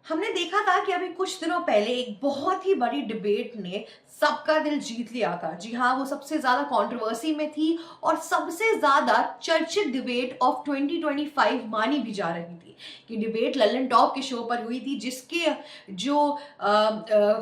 हमने देखा था कि अभी कुछ दिनों पहले एक बहुत ही बड़ी डिबेट ने सबका दिल जीत लिया था। जी हाँ, वो सबसे ज्यादा कंट्रोवर्सी में थी और सबसे ज्यादा चर्चित डिबेट ऑफ 2025 मानी भी जा रही थी। कि डिबेट लल्लन टॉप के शो पर हुई थी, जिसके जो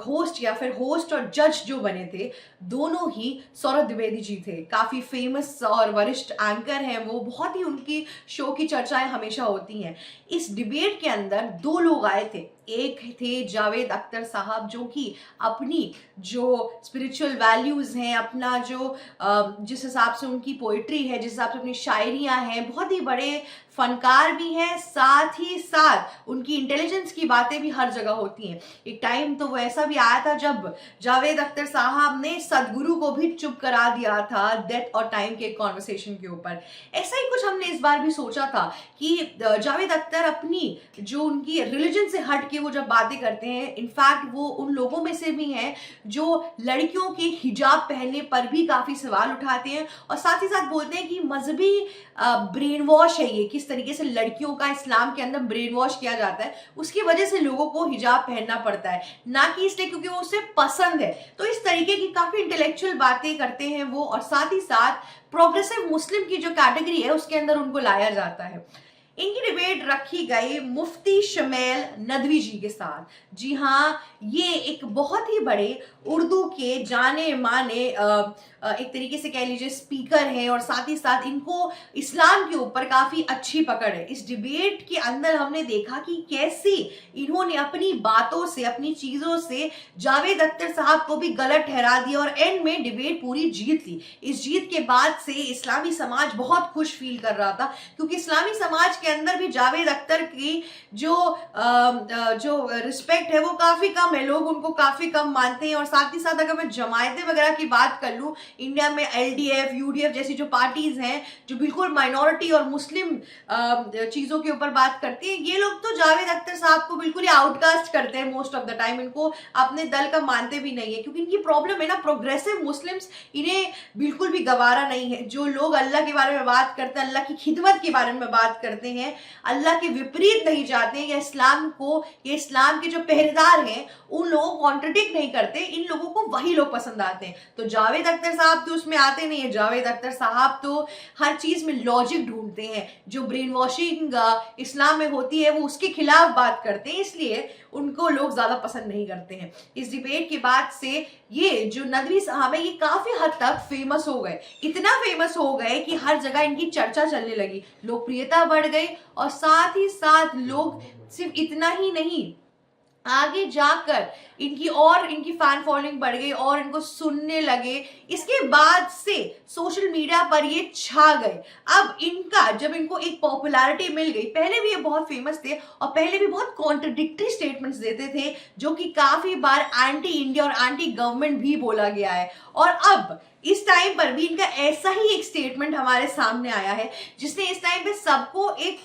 होस्ट या फिर होस्ट और जज जो बने थे, दोनों ही सौरभ द्विवेदी जी थे। काफी फेमस और वरिष्ठ एंकर हैं वो, बहुत ही उनकी शो की चर्चाएं हमेशा होती हैं। इस डिबेट के अंदर दो लोग आए थे। एक थे जावेद अख्तर साहब, जो कि अपनी जो स्पिरिचुअल वैल्यूज हैं, अपना जो जिस हिसाब से उनकी पोइट्री है, जिस हिसाब से अपनी शायरियां हैं, बहुत ही बड़े फनकार भी हैं। साथ ही साथ उनकी इंटेलिजेंस की बातें भी हर जगह होती हैं। एक टाइम तो वो ऐसा भी आया था जब जावेद अख्तर साहब ने सदगुरु को भी चुप करा दिया था डेथ और टाइम के कॉन्वर्सेशन के ऊपर। ऐसा ही कुछ हमने इस बार भी सोचा था कि जावेद अख्तर अपनी जो उनकी रिलीजन से हट के वो जब बातें करते हैं, इनफैक्ट वो उन लोगों में से भी हैं जो लड़कियों के हिजाब पहनने पर भी काफी सवाल उठाते हैं और साथ ही साथ बोलते हैं कि मजहबी ब्रेन वॉश है ये, किस तरीके से लड़कियों का इस्लाम के अंदर ब्रेन वॉश किया जाता है, उसकी वजह से लोगों को हिजाब पहनना पड़ता है, ना कि इसलिए क्योंकि वो उसे पसंद है। तो इस तरीके की काफी इंटेलेक्चुअल बातें करते हैं वो, और साथ ही साथ प्रोग्रेसिव मुस्लिम की जो कैटेगरी है उसके अंदर उनको लाया जाता है। इनकी डिबेट रखी गई मुफ्ती शमेल नदवी जी के साथ। जी हाँ, ये एक बहुत ही बड़े उर्दू के जाने माने एक तरीके से कह लीजिए स्पीकर हैं, और साथ ही साथ इनको इस्लाम के ऊपर काफी अच्छी पकड़ है। इस डिबेट के अंदर हमने देखा कि कैसे इन्होंने अपनी बातों से, अपनी चीजों से जावेद अख्तर साहब को भी गलत ठहरा दिया और एंड में डिबेट पूरी जीत ली। इस जीत के बाद से इस्लामी समाज बहुत खुश फील कर रहा था, क्योंकि इस्लामी समाज के अंदर भी जावेद अख्तर की जो रिस्पेक्ट है वो काफी कम है, लोग उनको काफी कम मानते हैं। और साथ ही साथ अगर मैं जमायतें वगैरह की बात कर लूं, इंडिया में एलडीएफ, यूडीएफ जैसी जो पार्टीज हैं जो बिल्कुल माइनॉरिटी और मुस्लिम चीजों के ऊपर बात करती हैं, ये लोग तो जावेद अख्तर साहब को बिल्कुल ही आउटकास्ट करते हैं मोस्ट ऑफ द टाइम। इनको अपने दल का मानते भी नहीं है, क्योंकि इनकी प्रॉब्लम है ना, प्रोग्रेसिव मुस्लिम्स इन्हें बिल्कुल भी गवारा नहीं है। जो लोग अल्लाह के बारे में बात करते हैं, अल्लाह की खिदमत के बारे में बात करते हैं, अल्लाह के विपरीत नहीं जाते या इस्लाम को, या इस्लाम के जो पहरेदार हैं उन लोगों को कॉन्ट्रडिक्ट नहीं करते, इन लोगों को वही लोग पसंद आते हैं। तो जावेद अख्तर साहब तो उसमें आते नहीं है। जावेद अख्तर साहब तो हर चीज में लॉजिक ढूंढते हैं। जो ब्रेन वॉशिंग इस्लाम में होती है वो उसके खिलाफ बात करते हैं, इसलिए उनको लोग ज्यादा पसंद नहीं करते हैं। इस डिबेट के बाद से ये जो नदवी साहब है ये काफी हद तक फेमस हो गए, इतना फेमस हो गए कि हर जगह इनकी चर्चा चलने लगी, लोकप्रियता बढ़ गई। और साथ ही साथ लोग सिर्फ इतना ही नहीं, आगे जाकर इनकी फैन फॉलोइंग बढ़ गई और इनको सुनने लगे। इसके बाद से सोशल मीडिया पर ये छा गए। अब जब इनको एक पॉपुलैरिटी मिल गई, पहले भी ये बहुत फेमस थे और पहले भी बहुत कॉन्ट्रडिक्टरी स्टेटमेंट्स देते थे, जो कि काफी बार एंटी इंडिया और एंटी गवर्नमेंट भी बोला गया है। और अब इस टाइम पर भी इनका ऐसा ही एक स्टेटमेंट हमारे सामने आया है, जिसने इस टाइम पे सबको एक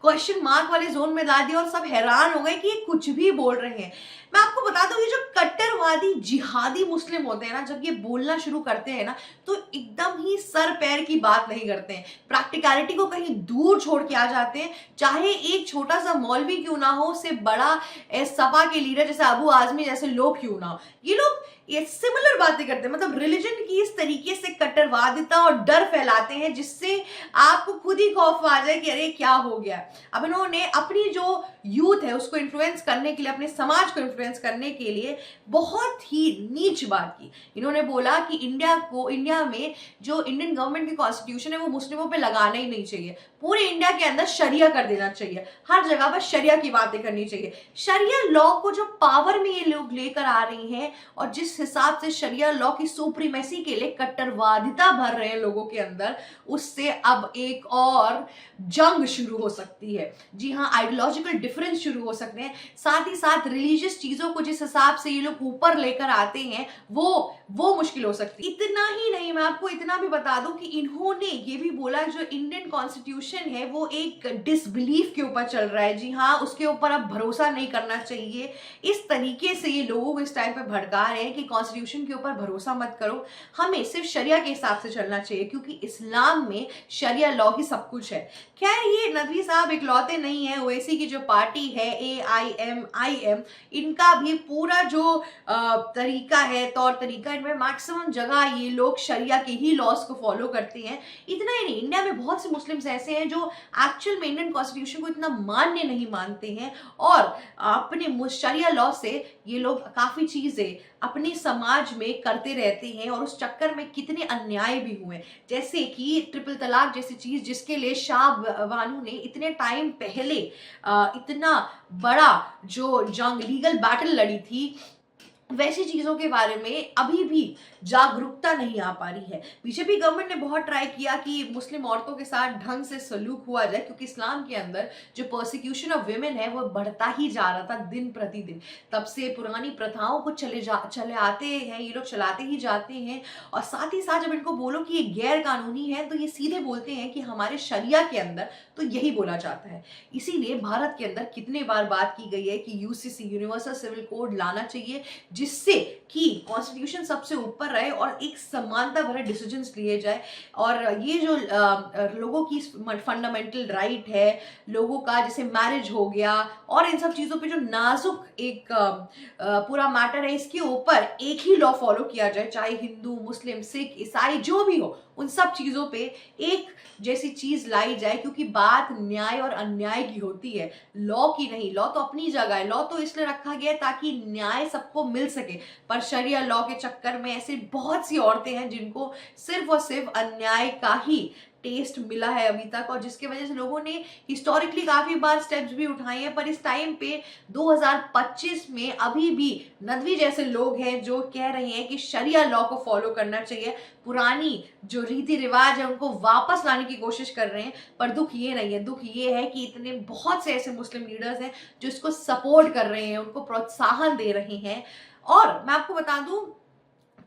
क्वेश्चन मार्क वाले जोन में ला दिया और सब हैरान हो गए कि ये कुछ भी बोल रहे हैं। मैं आपको बता दूं, ये जो कट्टरवादी जिहादी मुस्लिम होते हैं ना, जब ये बोलना शुरू करते हैं ना, तो एकदम ही सर पैर की बात नहीं करते हैं, प्रैक्टिकलिटी को कहीं दूर छोड़ के आ जाते हैं। चाहे एक छोटा सा मौलवी क्यों ना हो, उससे बड़ा सपा के लीडर जैसे अबू आजमी जैसे लोग क्यों ना हो, ये लोग ये सिमिलर बातें करते हैं। मतलब रिलीजन की इस तरीके से कट्टरवादिता और डर फैलाते हैं, जिससे आपको खुद ही खौफ आ जाए कि अरे क्या हो गया। अब इन्होंने अपनी जो यूथ है उसको इन्फ्लुएंस करने के लिए, अपने समाज को इन्फ्लुएंस करने के लिए बहुत ही नीच बात की। इन्होंने बोला कि इंडिया में जो इंडियन गवर्नमेंट की कॉन्स्टिट्यूशन है वो मुस्लिमों पे लगाना ही नहीं चाहिए, पूरे इंडिया के अंदर शरिया कर देना चाहिए, हर जगह पर शरिया की बातें करनी चाहिए। शरिया लॉ को जो पावर में ये लोग लेकर आ रही हैं, और जिस हिसाब से शरिया लॉ की सुप्रीमेसी के लिए कट्टरवादिता भर रहे हैं लोगों के अंदर, उससे अब एक और जंग शुरू हो सकती है। जी हाँ, आइडियोलॉजिकल डिफरेंस शुरू हो सकते हैं। साथ ही साथ रिलीजियस चीजों को जिस हिसाब से ये लोग ऊपर लेकर आते हैं वो मुश्किल हो सकती है। इतना ही नहीं, मैं आपको इतना भी बता दूं कि इन्होंने ये भी बोला जो इंडियन कॉन्स्टिट्यूशन है वो एक डिसबिलीफ के ऊपर चल रहा है। जी हाँ, उसके ऊपर अब भरोसा नहीं करना चाहिए। इस तरीके से ये लोगों को इस टाइम पे भड़का रहे हैं कि कॉन्स्टिट्यूशन के ऊपर भरोसा मत करो, हमें सिर्फ शरिया के हिसाब से चलना चाहिए, क्योंकि इस्लाम में शरिया लॉ ही सब कुछ है। खैर, ये नदवी साहब इकलौते नहीं है, ओवैसी की जो पार्टी पार्टी है AIMIM, इनका भी पूरा जो तरीका है, तौर तरीका, इनमें मैक्सिमम जगह ये लोग शरिया के ही लॉज को फॉलो करते हैं। इतना ही नहीं, इंडिया में बहुत से मुस्लिम्स ऐसे हैं जो एक्चुअल में इंडियन कॉन्स्टिट्यूशन को इतना मान्य नहीं मानते हैं, और अपने शरिया लॉ से ये लोग काफ़ी चीज़ें अपने समाज में करते रहते हैं, और उस चक्कर में कितने अन्याय भी हुए, जैसे कि ट्रिपल तलाक जैसी चीज़ जिसके लिए शाह बानू ने इतने टाइम पहले इतना बड़ा जो जंग, लीगल बैटल लड़ी थी, वैसी चीज़ों के बारे में अभी भी जागरूकता नहीं आ पा रही है। बीजेपी गवर्नमेंट ने बहुत ट्राई किया कि मुस्लिम औरतों के साथ ढंग से सलूक हुआ जाए, क्योंकि इस्लाम के अंदर जो परसिक्यूशन ऑफ विमेन है वो बढ़ता ही जा रहा था दिन प्रतिदिन। तब से पुरानी प्रथाओं को चले आते हैं, ये लोग चलाते ही जाते हैं, और साथ ही साथ जब इनको बोलो कि ये गैर कानूनी है तो ये सीधे बोलते हैं कि हमारे शरिया के अंदर तो यही बोला जाता है। इसीलिए भारत के अंदर कितने बार बात की गई है कि यूसीसी, यूनिवर्सल सिविल कोड लाना चाहिए, जिससे कि कॉन्स्टिट्यूशन सबसे ऊपर रहे और एक समानता भरे डिसीजंस लिए जाए। और ये जो लोगों की फंडामेंटल राइट है, लोगों का जैसे मैरिज हो गया, और इन सब चीज़ों पे जो नाजुक एक पूरा मैटर है, इसके ऊपर एक ही लॉ फॉलो किया जाए, चाहे हिंदू, मुस्लिम, सिख, ईसाई जो भी हो, उन सब चीज़ों पे एक जैसी चीज़ लाई जाए, क्योंकि बात न्याय और अन्याय की होती है, लॉ की नहीं। लॉ तो अपनी जगह है, लॉ तो इसलिए रखा गया है ताकि न्याय सबको मिल सके, पर शरिया लॉ के चक्कर में ऐसे बहुत सी औरतें हैं जिनको सिर्फ और सिर्फ अन्याय का ही टेस्ट मिला है अभी तक, और जिसकी वजह से लोगों ने हिस्टोरिकली काफ़ी बार स्टेप्स भी उठाए हैं, पर इस टाइम पे 2025 में अभी भी नदवी जैसे लोग हैं जो कह रहे हैं कि शरिया लॉ को फॉलो करना चाहिए, पुरानी जो रीति रिवाज है उनको वापस लाने की कोशिश कर रहे हैं। पर दुख ये नहीं है, दुख ये है कि इतने बहुत से ऐसे मुस्लिम लीडर्स हैं जो इसको सपोर्ट कर रहे हैं, उनको प्रोत्साहन दे रहे हैं। और मैं आपको बता दूं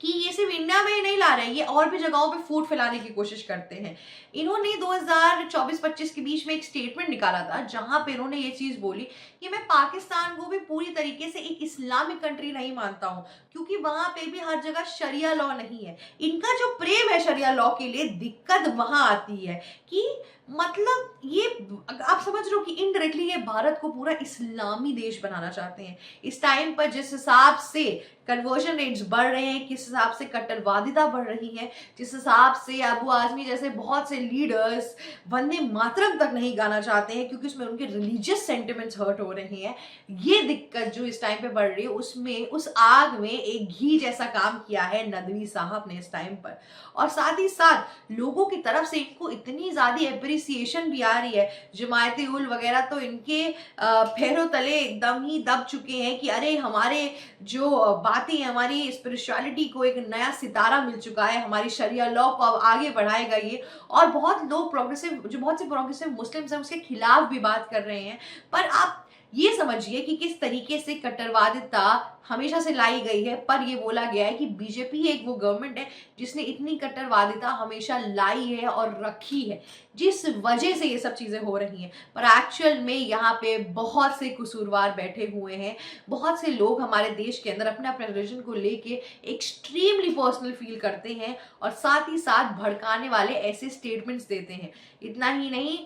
कि ये सिर्फ इंडिया में ही नहीं ला रहे हैं, ये और भी जगहों पे फूट फैलाने की कोशिश करते हैं। इन्होंने 2024-25 के बीच में एक स्टेटमेंट निकाला था जहां पे इन्होंने ये चीज बोली कि मैं पाकिस्तान को भी पूरी तरीके से एक इस्लामिक कंट्री नहीं मानता हूं, क्योंकि वहां पे भी हर जगह शरिया लॉ नहीं है। इनका जो प्रेम है शरिया लॉ के लिए, दिक्कत वहां आती है कि मतलब ये आप समझ रहे हो कि इनडायरेक्टली ये भारत को पूरा इस्लामी देश बनाना चाहते हैं। इस टाइम पर जिस हिसाब से कन्वर्जन रेट्स बढ़ रहे हैं, किस हिसाब से कट्टरवादिता बढ़ रही है, जिस हिसाब से अबू आजमी जैसे बहुत से लीडर्स वंदे मातरम तक नहीं गाना चाहते हैं क्योंकि उसमें उनके रिलीजियस सेंटिमेंट्स हर्ट हो रहे हैं, ये दिक्कत जो इस टाइम पे बढ़ रही है, उसमें उस आग में एक घी जैसा काम किया है नदवी साहब ने इस टाइम पर। और साथ ही साथ लोगों की तरफ से इनको इतनी ज्यादा एप्रिसिएशन भी आ रही है, जमायते उल वगैरह तो इनके पैरों तले एकदम ही दब चुके हैं कि अरे हमारे जो बातें, हमारी स्पिरिचुअलिटी को एक नया सितारा मिल चुका है, हमारी शरिया लॉ को अब आगे बढ़ाएगा ये। और बहुत लोग प्रोग्रेसिव, जो बहुत से प्रोग्रेसिव मुस्लिम्स हैं उसके खिलाफ भी बात कर रहे हैं। पर आप ये समझिए कि किस तरीके से कट्टरवादिता हमेशा से लाई गई है, पर ये बोला गया है कि बीजेपी एक वो गवर्नमेंट है जिसने इतनी कट्टरवादिता हमेशा लाई है और रखी है, जिस वजह से ये सब चीजें हो रही हैं। पर एक्चुअल में यहाँ पे बहुत से कसूरवार बैठे हुए हैं, बहुत से लोग हमारे देश के अंदर अपने अपने रिलीजन को लेके एक्सट्रीमली पर्सनल फील करते हैं और साथ ही साथ भड़काने वाले ऐसे स्टेटमेंट्स देते हैं। इतना ही नहीं,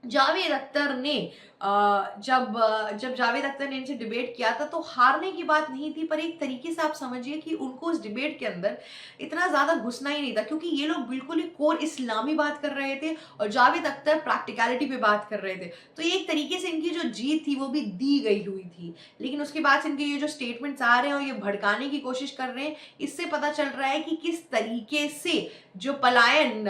जावेद अख्तर ने जब जावेद अख्तर ने इनसे डिबेट किया था तो हारने की बात नहीं थी, पर एक तरीके से आप समझिए कि उनको उस डिबेट के अंदर इतना ज़्यादा घुसना ही नहीं था, क्योंकि ये लोग बिल्कुल ही कोर इस्लामी बात कर रहे थे और जावेद अख्तर प्रैक्टिकलिटी पे बात कर रहे थे। तो एक तरीके से इनकी जो जीत थी वो भी दी गई हुई थी। लेकिन उसके बाद से इनके ये जो स्टेटमेंट्स आ रहे हैं और ये भड़काने की कोशिश कर रहे हैं, इससे पता चल रहा है कि किस तरीके से जो पलायन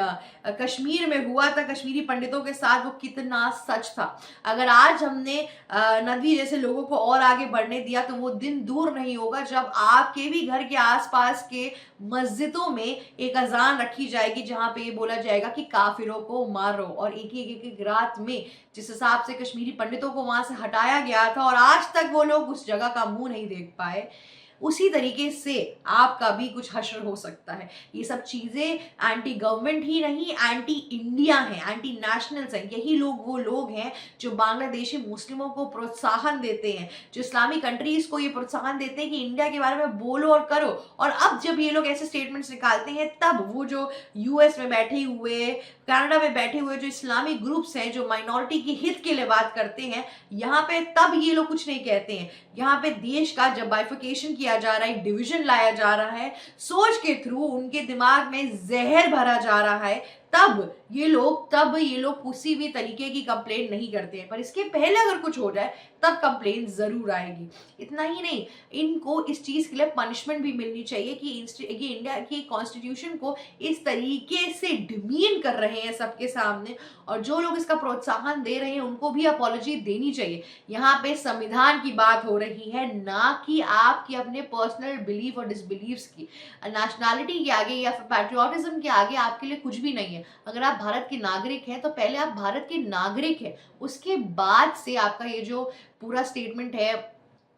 कश्मीर में हुआ था कश्मीरी पंडितों के साथ वो कितना सच था। अगर आज हमने नदवी जैसे लोगों को और आगे बढ़ने दिया तो वो दिन दूर नहीं होगा जब आपके भी घर के आसपास के मस्जिदों में एक अजान रखी जाएगी जहां पे ये बोला जाएगा कि काफिरों को मारो। और एक रात में जिस हिसाब से कश्मीरी पंडितों को वहां से हटाया गया था और आज तक वो लोग उस जगह का मुंह नहीं देख पाए, उसी तरीके से आपका भी कुछ हश्र हो सकता है। ये सब चीज़ें एंटी गवर्नमेंट ही नहीं, एंटी इंडिया हैं, एंटी नेशनल्स हैं। यही लोग वो लोग हैं जो बांग्लादेशी मुस्लिमों को प्रोत्साहन देते हैं, जो इस्लामिक कंट्रीज़ को ये प्रोत्साहन देते हैं कि इंडिया के बारे में बोलो और करो। और अब जब ये लोग ऐसे स्टेटमेंट्स निकालते हैं, तब वो जो यूएस में बैठे हुए, कनाडा में बैठे हुए जो इस्लामिक ग्रुप्स हैं, जो माइनॉरिटी के हित के लिए बात करते हैं, यहाँ पे तब ये लोग कुछ नहीं कहते हैं। यहाँ पे देश का जब बाइफिकेशन किया जा रहा है, डिवीजन लाया जा रहा है, सोच के थ्रू उनके दिमाग में जहर भरा जा रहा है, तब ये लोग किसी भी तरीके की कंप्लेंट नहीं करते हैं। पर इसके पहले अगर कुछ हो जाए तब कंप्लेंट जरूर आएगी। इतना ही नहीं, इनको इस चीज के लिए पनिशमेंट भी मिलनी चाहिए कि ये इंडिया की कॉन्स्टिट्यूशन को इस तरीके से डिमीन कर रहे हैं सबके सामने, और जो लोग इसका प्रोत्साहन दे रहे हैं उनको भी अपॉलॉजी देनी चाहिए। यहाँ पे संविधान की बात हो रही है, ना कि आपकी अपने पर्सनल बिलीफ और डिसबिलीव्स की। नेशनैलिटी के आगे या फिर पैट्रियोटिज्म के आगे आपके लिए कुछ भी नहीं है। अगर आप भारत के नागरिक हैं तो पहले आप भारत के नागरिक हैं, उसके बाद से आपका ये जो पूरा स्टेटमेंट है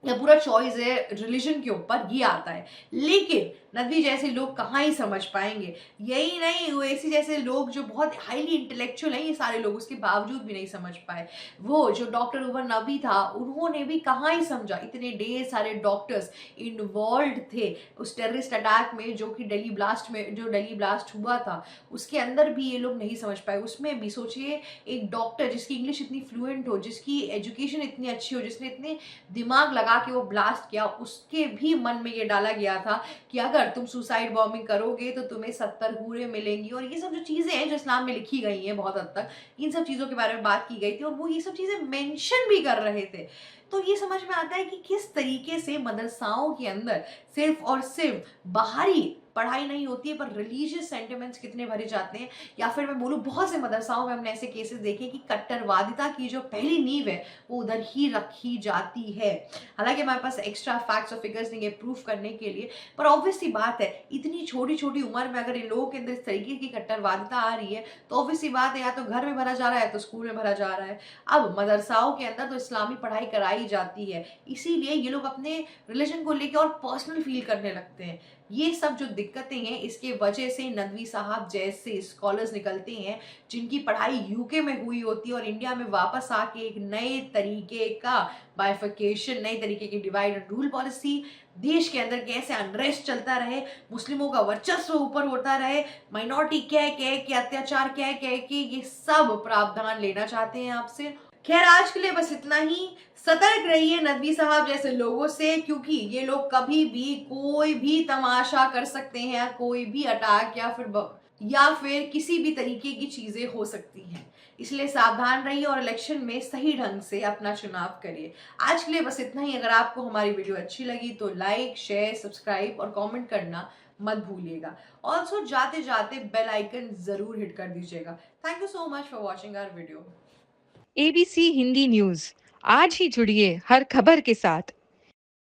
या पूरा चॉइस है रिलीजन के ऊपर, ये आता है। लेकिन नदवी जैसे लोग कहाँ ही समझ पाएंगे। यही नहीं, ओवैसी जैसे लोग जो बहुत हाईली इंटेलेक्चुअल हैं, ये सारे लोग उसके बावजूद भी नहीं समझ पाए। वो जो डॉक्टर उमर नबी था, उन्होंने भी कहाँ ही समझा। इतने ढेर सारे डॉक्टर्स इन्वॉल्व थे उस टेररिस्ट अटैक में, जो कि दिल्ली ब्लास्ट हुआ था, उसके अंदर भी ये लोग नहीं समझ पाए। उसमें भी सोचिए, एक डॉक्टर जिसकी इंग्लिश इतनी फ्लुएंट हो, जिसकी एजुकेशन इतनी अच्छी हो, जिसने इतने दिमाग लगा के वो ब्लास्ट किया, उसके भी मन में ये डाला गया था कि अगर तुम सुसाइड बॉम्बिंग करोगे तो तुम्हें 70 हूरें मिलेंगी। और ये सब जो चीजें हैं जो इस्लाम में लिखी गई हैं, बहुत हद तक इन सब चीजों के बारे में बात की गई थी, और वो ये सब चीजें मेंशन भी कर रहे थे। तो ये समझ में आता है कि किस तरीके से मदरसाओं के अंदर सिर्फ और सिर्फ बाहरी पढ़ाई नहीं होती है, पर रिलीजियस सेंटिमेंट्स कितने भरे जाते हैं। या फिर मैं बोलूँ, बहुत से मदरसाओं में हमने ऐसे केसेस देखे कि कट्टरवादिता की जो पहली नींव है वो उधर ही रखी जाती है। हालांकि हमारे पास एक्स्ट्रा फैक्ट्स और फिगर्स नहीं है प्रूफ करने के लिए, पर ऑब्वियस सी बात है, इतनी छोटी छोटी उम्र में अगर इन लोगों के अंदर इस तरीके की कट्टरवादिता आ रही है, तो ऑब्वियस सी बात है, या तो घर में भरा जा रहा है तो स्कूल में भरा जा रहा है। अब मदरसाओं के अंदर तो इस्लामी पढ़ाई कराई जाती है, इसीलिए ये लोग अपने रिलीजन को लेकर और पर्सनल फील करने लगते हैं। ये सब जो दिक्कतें हैं, इसके वजह से नदवी साहब जैसे स्कॉलर्स निकलते हैं, जिनकी पढ़ाई यूके में हुई होती है और इंडिया में वापस आके एक नए तरीके का बाइफिकेशन, नए तरीके की डिवाइड एंड रूल पॉलिसी, देश के अंदर कैसे अनरेस्ट चलता रहे, मुस्लिमों का वर्चस्व ऊपर होता रहे, माइनॉरिटी कह कह के, अत्याचार कह कह के, ये सब प्रावधान लेना चाहते हैं आपसे। खैर, आज के लिए बस इतना ही। सतर्क रहिए नदवी साहब जैसे लोगों से, क्योंकि ये लोग कभी भी कोई भी तमाशा कर सकते हैं, कोई भी अटैक या फिर किसी भी तरीके की चीजें हो सकती हैं। इसलिए सावधान रहिए और इलेक्शन में सही ढंग से अपना चुनाव करिए। आज के लिए बस इतना ही। अगर आपको हमारी वीडियो अच्छी लगी तो लाइक, शेयर, सब्सक्राइब और कमेंट करना मत भूलिएगा। ऑल्सो जाते जाते बेल आइकन जरूर हिट कर दीजिएगा। Thank you so much for watching our video. ABC Hindi news, आज ही जुड़िए हर खबर के साथ।